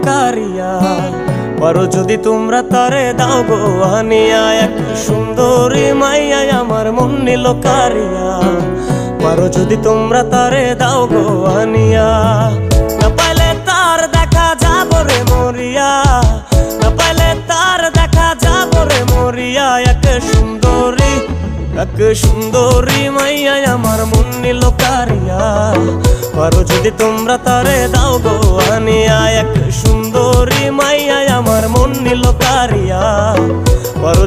কারিয়া। পারো যদি তোমরা তারে দাও গো আনিয়া, এক সুন্দরী মাইয়া আমার মন নিল কারিয়া। পারো যদি তোমরা তারে দাও গো আনিয়া। না পাইলে তার দেখা যাব রে মরিয়া, না পাইলে তার দেখা যাব রে মরিয়া। এক সুন্দরী মাইয়া আমার মন নিল কারিয়া। পারো যদি তোমরা তারে দাও গো আনিয়া, এক সুন্দরী মাইয়া আমার মন নিল কারিয়া। পারো